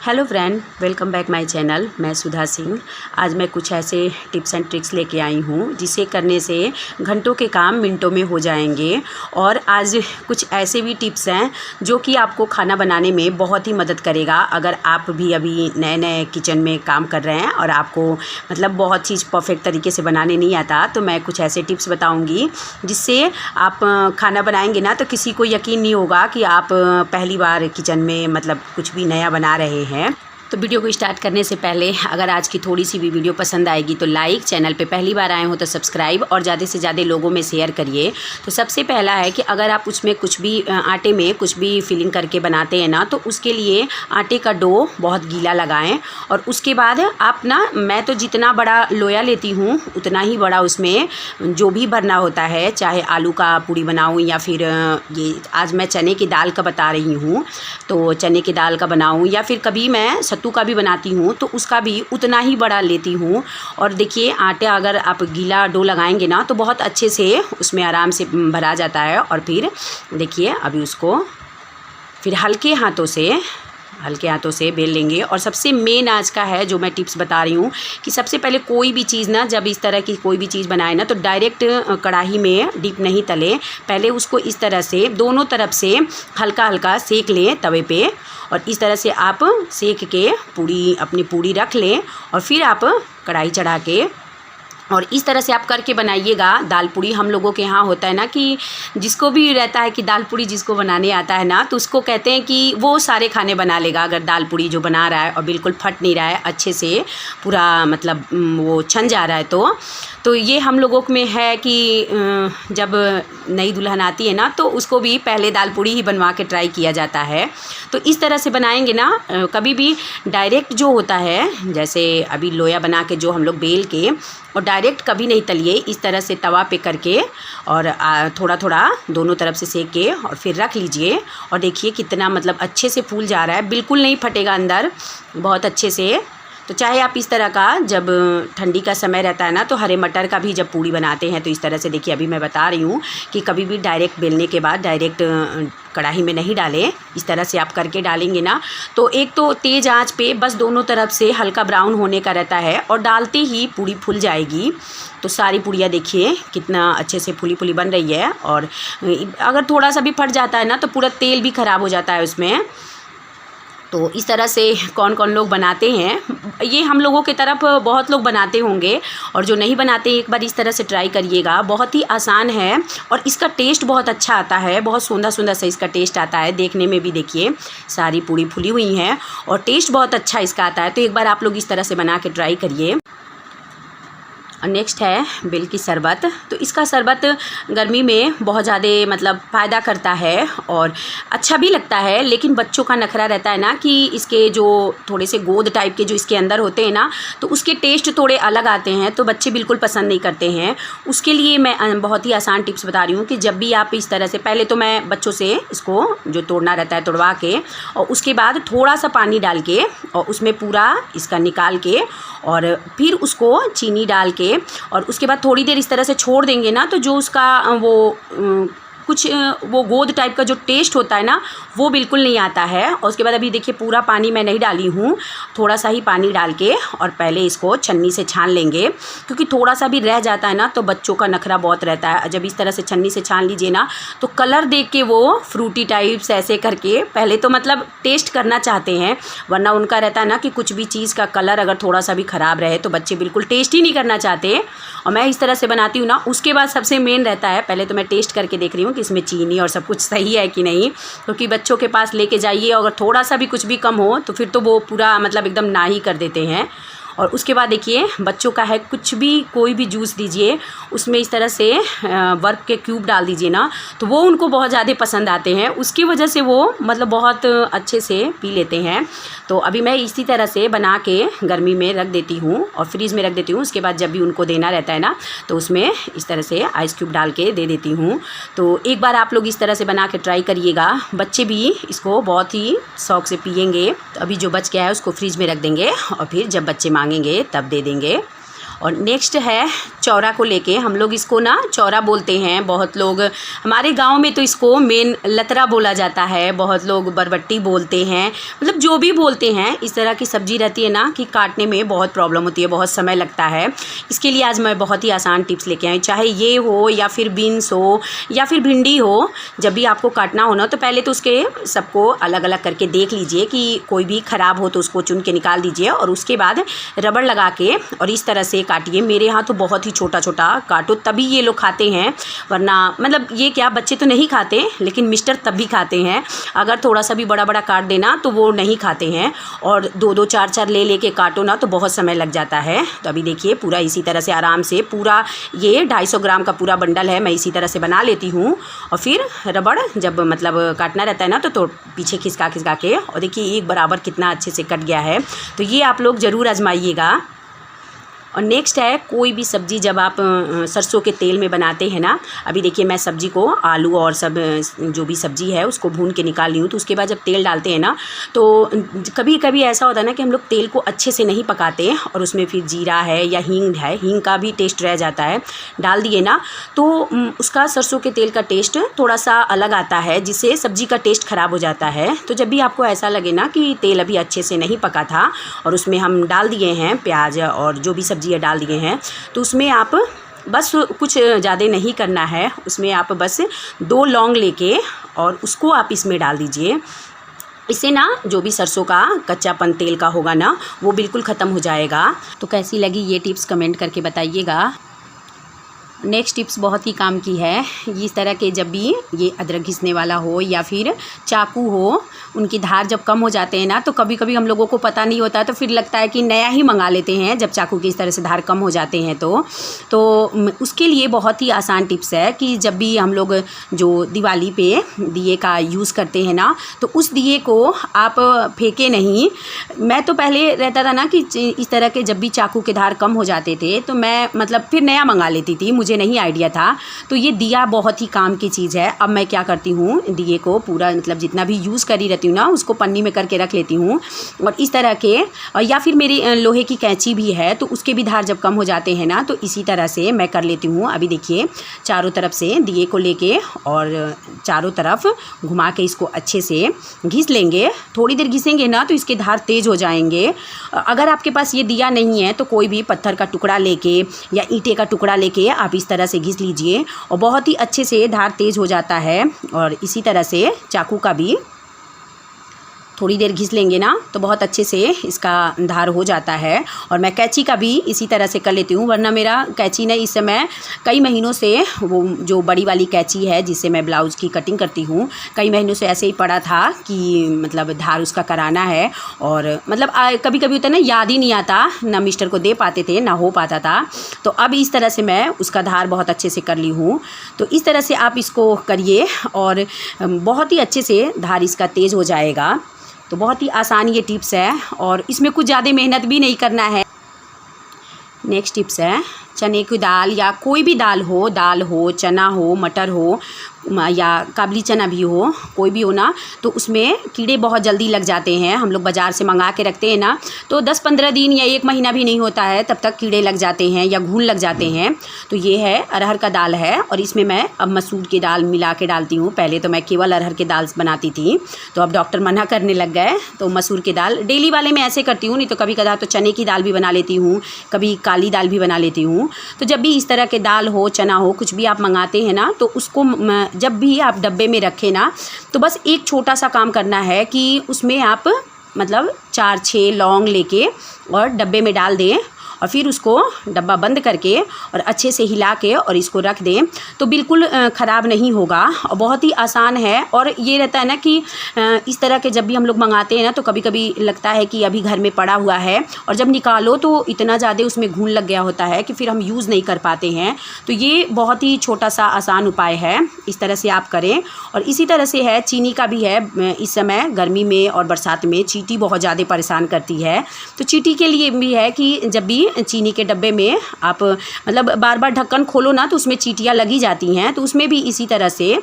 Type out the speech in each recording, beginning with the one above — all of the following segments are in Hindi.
Hello friend, welcome back my channel. मैं सुधा सिंह। आज मैं कुछ ऐसे टिप्स एंड ट्रिक्स लेके आई हूँ जिसे करने से घंटों के काम मिनटों में हो जाएंगे। और आज कुछ ऐसे भी टिप्स हैं जो कि आपको खाना बनाने में बहुत ही मदद करेगा। अगर आप भी अभी नए नए किचन में काम कर रहे हैं और आपको मतलब बहुत चीज़ परफेक्ट तरीके से बनाने नहीं आता, तो मैं कुछ ऐसे टिप्स बताऊँगी जिससे आप खाना बनाएंगे ना तो किसी को यकीन नहीं होगा कि आप पहली बार किचन में मतलब कुछ भी नया बना रहे हैं। तो वीडियो को स्टार्ट करने से पहले अगर आज की थोड़ी सी भी वीडियो पसंद आएगी तो लाइक, चैनल पे पहली बार आए हो तो सब्सक्राइब और ज़्यादा से ज़्यादा लोगों में शेयर करिए। तो सबसे पहला है कि अगर आप उसमें कुछ भी आटे में कुछ भी फिलिंग करके बनाते हैं ना, तो उसके लिए आटे का डो बहुत गीला लगाएं। और उसके बाद आप ना, मैं तो जितना बड़ा लोया लेती हूँ उतना ही बड़ा उसमें जो भी भरना होता है, चाहे आलू का पूड़ी बनाऊँ या फिर ये आज मैं चने की दाल का बता रही हूँ, तो चने की दाल का बनाऊँ या फिर कभी मैं सत्तू का भी बनाती हूँ तो उसका भी उतना ही बड़ा लेती हूँ। और देखिए, आटा अगर आप गीला डो लगाएंगे ना तो बहुत अच्छे से उसमें आराम से भरा जाता है। और फिर देखिए, अभी उसको फिर हल्के हाथों से बेल लेंगे। और सबसे मेन आज का है जो मैं टिप्स बता रही हूँ कि सबसे पहले कोई भी चीज़ ना, जब इस तरह की कोई भी चीज़ बनाए ना तो डायरेक्ट कढ़ाई में डीप नहीं तले। पहले उसको इस तरह से दोनों तरफ से हल्का हल्का सेक लें तवे पे। और इस तरह से आप सेक के अपनी पूड़ी रख लें और फिर आप कढ़ाई चढ़ा के और इस तरह से आप करके बनाइएगा। दाल पूड़ी हम लोगों के यहाँ होता है ना कि जिसको भी रहता है कि दाल पूड़ी जिसको बनाने आता है ना, तो उसको कहते हैं कि वो सारे खाने बना लेगा। अगर दाल पूड़ी जो बना रहा है और बिल्कुल फट नहीं रहा है, अच्छे से पूरा मतलब वो छन जा रहा है, तो ये हम लोगों में है कि जब नई दुल्हन आती है ना तो उसको भी पहले दाल पूड़ी ही बनवा के ट्राई किया जाता है। तो इस तरह से बनाएंगे ना, कभी भी डायरेक्ट जो होता है, जैसे अभी लोया बना के जो हम लोग बेल के और डायरेक्ट कभी नहीं तलिए। इस तरह से तवा पे करके और थोड़ा थोड़ा दोनों तरफ से सेक के और फिर रख लीजिए। और देखिए कितना मतलब अच्छे से फूल जा रहा है, बिल्कुल नहीं फटेगा अंदर, बहुत अच्छे से। तो चाहे आप इस तरह का, जब ठंडी का समय रहता है ना तो हरे मटर का भी जब पूड़ी बनाते हैं तो इस तरह से देखिए, अभी मैं बता रही हूँ कि कभी भी डायरेक्ट बेलने के बाद डायरेक्ट कढ़ाई में नहीं डालें। इस तरह से आप करके डालेंगे ना तो एक तो तेज़ आंच पे बस दोनों तरफ से हल्का ब्राउन होने का रहता है और डालते ही पूड़ी फूल जाएगी। तो सारी पूड़ियाँ देखिए कितना अच्छे से फूली फूली बन रही है। और अगर थोड़ा सा भी फट जाता है ना तो पूरा तेल भी ख़राब हो जाता है उसमें। तो इस तरह से कौन कौन लोग बनाते हैं, ये हम लोगों की तरफ बहुत लोग बनाते होंगे। और जो नहीं बनाते एक बार इस तरह से ट्राई करिएगा, बहुत ही आसान है और इसका टेस्ट बहुत अच्छा आता है, बहुत सुंदर सुंदर से इसका टेस्ट आता है। देखने में भी देखिए सारी पूड़ी फूली हुई हैं और टेस्ट बहुत अच्छा इसका आता है। तो एक बार आप लोग इस तरह से बना के ट्राई करिए। और नेक्स्ट है बेल की शरबत। तो इसका शरबत गर्मी में बहुत ज़्यादा मतलब फ़ायदा करता है और अच्छा भी लगता है। लेकिन बच्चों का नखरा रहता है ना कि इसके जो थोड़े से गोंद टाइप के जो इसके अंदर होते हैं ना, तो उसके टेस्ट थोड़े अलग आते हैं, तो बच्चे बिल्कुल पसंद नहीं करते हैं। उसके लिए मैं बहुत ही आसान टिप्स बता रही हूँ कि जब भी आप इस तरह से, पहले तो मैं बच्चों से इसको जो तोड़ना रहता है तोड़वा के और उसके बाद थोड़ा सा पानी डाल के और उसमें पूरा इसका निकाल के और फिर उसको चीनी डाल के और उसके बाद थोड़ी देर इस तरह से छोड़ देंगे ना, तो जो उसका वो गोद टाइप का जो टेस्ट होता है ना, वो बिल्कुल नहीं आता है। और उसके बाद अभी देखिए पूरा पानी मैं नहीं डाली हूँ, थोड़ा सा ही पानी डाल के और पहले इसको छन्नी से छान लेंगे, क्योंकि थोड़ा सा भी रह जाता है ना तो बच्चों का नखरा बहुत रहता है। जब इस तरह से छन्नी से छान लीजिए ना तो कलर देख के वो फ्रूटी टाइप्स ऐसे करके पहले तो मतलब टेस्ट करना चाहते हैं, वरना उनका रहता है ना कि कुछ भी चीज़ का कलर अगर थोड़ा सा भी ख़राब रहे तो बच्चे बिल्कुल टेस्ट ही नहीं करना चाहते। और मैं इस तरह से बनाती हूँ ना, उसके बाद सबसे मेन रहता है, पहले तो मैं टेस्ट करके देख रही हूँ कि इसमें चीनी और सब कुछ सही है कि नहीं, क्योंकि बच्चों के पास लेके जाइए अगर थोड़ा सा भी कुछ भी कम हो तो फिर तो वो पूरा मतलब एकदम ना ही कर देते हैं। और उसके बाद देखिए बच्चों का है, कुछ भी कोई भी जूस दीजिए उसमें इस तरह से बर्फ़ के क्यूब डाल दीजिए ना, तो वो उनको बहुत ज़्यादा पसंद आते हैं। उसकी वजह से वो मतलब बहुत अच्छे से पी लेते हैं। तो अभी मैं इसी तरह से बना के गर्मी में रख देती हूँ और फ्रीज़ में रख देती हूँ। उसके बाद जब भी उनको देना रहता है ना तो उसमें इस तरह से आइस क्यूब डाल के दे देती हूँ। तो एक बार आप लोग इस तरह से बना के ट्राई करिएगा, बच्चे भी इसको बहुत ही शौक़ से पियेंगे। तो अभी जो बच गया है उसको फ्रीज़ में रख देंगे और फिर जब बच्चे मांगेंगे तब दे देंगे। और नेक्स्ट है चौरा को लेके, हम लोग इसको ना चौरा बोलते हैं, बहुत लोग हमारे गांव में तो इसको मेन लतरा बोला जाता है, बहुत लोग बरबट्टी बोलते हैं, मतलब जो भी बोलते हैं। इस तरह की सब्ज़ी रहती है ना कि काटने में बहुत प्रॉब्लम होती है, बहुत समय लगता है। इसके लिए आज मैं बहुत ही आसान टिप्स लेके आई, चाहे ये हो या फिर बीन्स हो या फिर भिंडी हो। जब भी आपको काटना हो ना तो पहले तो उसके सबको अलग अलग करके देख लीजिए कि कोई भी ख़राब हो तो उसको चुन के निकाल दीजिए, और उसके बाद रबड़ लगा के और इस तरह से काटिए। मेरे यहाँ तो बहुत ही छोटा छोटा काटो, तभी ये लोग खाते हैं, वरना मतलब ये क्या बच्चे तो नहीं खाते, लेकिन मिस्टर तब भी खाते हैं। अगर थोड़ा सा भी बड़ा बड़ा काट देना तो वो नहीं खाते हैं, और दो दो चार चार ले लेके काटो ना तो बहुत समय लग जाता है। तो अभी देखिए पूरा इसी तरह से आराम से पूरा ये 250 ग्राम का पूरा बंडल है, मैं इसी तरह से बना लेती हूँ। और फिर रबड़ जब मतलब काटना रहता है ना तो पीछे खिसका खिसका के, और देखिए एक बराबर कितना अच्छे से कट गया है। तो ये आप लोग ज़रूर आजमाइएगा। और नेक्स्ट है कोई भी सब्ज़ी जब आप सरसों के तेल में बनाते हैं ना, अभी देखिए मैं सब्ज़ी को आलू और सब जो भी सब्ज़ी है उसको भून के निकाल ली हूँ। तो उसके बाद जब तेल डालते हैं ना तो कभी कभी ऐसा होता है ना कि हम लोग तेल को अच्छे से नहीं पकाते और उसमें फिर जीरा है या हींग है, हींग का भी टेस्ट रह जाता है, डाल दिए ना तो उसका सरसों के तेल का टेस्ट थोड़ा सा अलग आता है, जिससे सब्ज़ी का टेस्ट ख़राब हो जाता है। तो जब भी आपको ऐसा लगे ना कि तेल अभी अच्छे से नहीं पका था और उसमें हम डाल दिए हैं प्याज और जो भी सब्ज़ी डाल दिए हैं, तो उसमें आप बस कुछ ज़्यादा नहीं करना है, उसमें आप बस 2 लौंग लेके और उसको आप इसमें डाल दीजिए। इससे ना जो भी सरसों का कच्चापन तेल का होगा ना वो बिल्कुल ख़त्म हो जाएगा। तो कैसी लगी ये टिप्स कमेंट करके बताइएगा। नेक्स्ट टिप्स बहुत ही काम की है। इस तरह के जब भी ये अदरक घिसने वाला हो या फिर चाकू हो, उनकी धार जब कम हो जाते हैं ना तो कभी कभी हम लोगों को पता नहीं होता, तो फिर लगता है कि नया ही मंगा लेते हैं जब चाकू की इस तरह से धार कम हो जाते हैं। तो उसके लिए बहुत ही आसान टिप्स है कि जब भी हम लोग जो दिवाली पे दिए का यूज़ करते हैं ना तो उस दिए को आप फेंके नहीं। मैं तो पहले रहता था ना कि इस तरह के जब भी चाकू के धार कम हो जाते थे तो मैं मतलब फिर नया मंगा लेती थी, मुझे नहीं आइडिया था। तो ये दिया बहुत ही काम की चीज़ है। अब मैं क्या करती हूँ, दिए को पूरा मतलब जितना भी यूज़ करी रहती हूँ ना उसको पन्नी में करके रख लेती हूँ, और इस तरह के या फिर मेरी लोहे की कैंची भी है तो उसके भी धार जब कम हो जाते हैं ना तो इसी तरह से मैं कर लेती हूँ। अभी देखिए चारों तरफ से दिए को लेके और चारों तरफ घुमा के इसको अच्छे से घिस लेंगे। थोड़ी देर घिसेंगे ना तो इसके धार तेज़ हो जाएंगे। अगर आपके पास ये दिया नहीं है तो कोई भी पत्थर का टुकड़ा लेके या ईंटे का टुकड़ा लेके आप इस तरह से घिस लीजिए और बहुत ही अच्छे से धार तेज़ हो जाता है। और इसी तरह से चाकू का भी थोड़ी देर घिस लेंगे ना तो बहुत अच्छे से इसका धार हो जाता है। और मैं कैंची का भी इसी तरह से कर लेती हूँ, वरना मेरा कैंची ने इस समय कई महीनों से वो जो बड़ी वाली कैंची है जिससे मैं ब्लाउज़ की कटिंग करती हूँ, कई महीनों से ऐसे ही पड़ा था कि मतलब धार उसका कराना है। और मतलब कभी कभी होता है ना याद ही नहीं आता, ना मिस्टर को दे पाते थे ना हो पाता था। तो अब इस तरह से मैं उसका धार बहुत अच्छे से कर ली हूँ। तो इस तरह से आप इसको करिए और बहुत ही अच्छे से धार इसका तेज़ हो जाएगा। तो बहुत ही आसान ये टिप्स है और इसमें कुछ ज़्यादा मेहनत भी नहीं करना है। नेक्स्ट टिप्स है चने की दाल या कोई भी दाल हो, चना हो, मटर हो या काबली चना भी हो, कोई भी हो ना, तो उसमें कीड़े बहुत जल्दी लग जाते हैं। हम लोग बाज़ार से मंगा के रखते हैं ना तो 10-15 दिन या 1 महीना भी नहीं होता है तब तक कीड़े लग जाते हैं या घुन लग जाते हैं। तो ये है अरहर का दाल है और इसमें मैं अब मसूर की दाल मिला के डालती हूँ। पहले तो मैं केवल अरहर की दाल बनाती थी, तो अब डॉक्टर मना करने लग गए। तो मसूर की दाल डेली वाले में ऐसे करती हूँ, नहीं तो कभी कदा तो चने की दाल भी बना लेती हूँ, कभी काली दाल भी बना लेती हूँ। तो जब भी इस तरह के दाल हो, चना हो, कुछ भी आप मंगाते हैं ना तो उसको जब भी आप डब्बे में रखें ना तो बस एक छोटा सा काम करना है कि उसमें आप मतलब 4-6 लौंग लेके और डब्बे में डाल दें और फिर उसको डब्बा बंद करके और अच्छे से हिला के और इसको रख दें तो बिल्कुल ख़राब नहीं होगा। और बहुत ही आसान है। और ये रहता है ना कि इस तरह के जब भी हम लोग मंगाते हैं ना तो कभी कभी लगता है कि अभी घर में पड़ा हुआ है और जब निकालो तो इतना ज़्यादा उसमें घुन लग गया होता है कि फिर हम यूज़ नहीं कर पाते हैं। तो ये बहुत ही छोटा सा आसान उपाय है, इस तरह से आप करें। और इसी तरह से है चीनी का भी है। इस समय गर्मी में और बरसात में चींटी बहुत ज़्यादा परेशान करती है। तो चींटी के लिए भी है कि जब भी चीनी के डब्बे में आप मतलब बार बार ढक्कन खोलो ना तो उसमें चींटियाँ लगी जाती हैं। तो उसमें भी इसी तरह से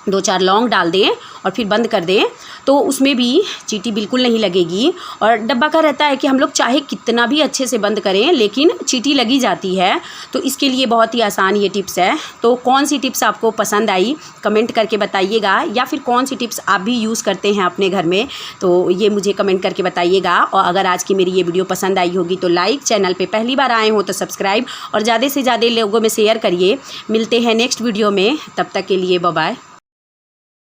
2-4 लौंग डाल दें और फिर बंद कर दें तो उसमें भी चींटी बिल्कुल नहीं लगेगी। और डब्बा का रहता है कि हम लोग चाहे कितना भी अच्छे से बंद करें लेकिन चींटी लगी जाती है, तो इसके लिए बहुत ही आसान ये टिप्स है। तो कौन सी टिप्स आपको पसंद आई कमेंट करके बताइएगा, या फिर कौन सी टिप्स आप भी यूज़ करते हैं अपने घर में, तो ये मुझे कमेंट करके बताइएगा। और अगर आज की मेरी ये वीडियो पसंद आई होगी तो लाइक, चैनल पर पहली बार आए हो तो सब्सक्राइब और ज़्यादा से ज़्यादा लोगों में शेयर करिए। मिलते हैं नेक्स्ट वीडियो में, तब तक के लिए बाय बाय।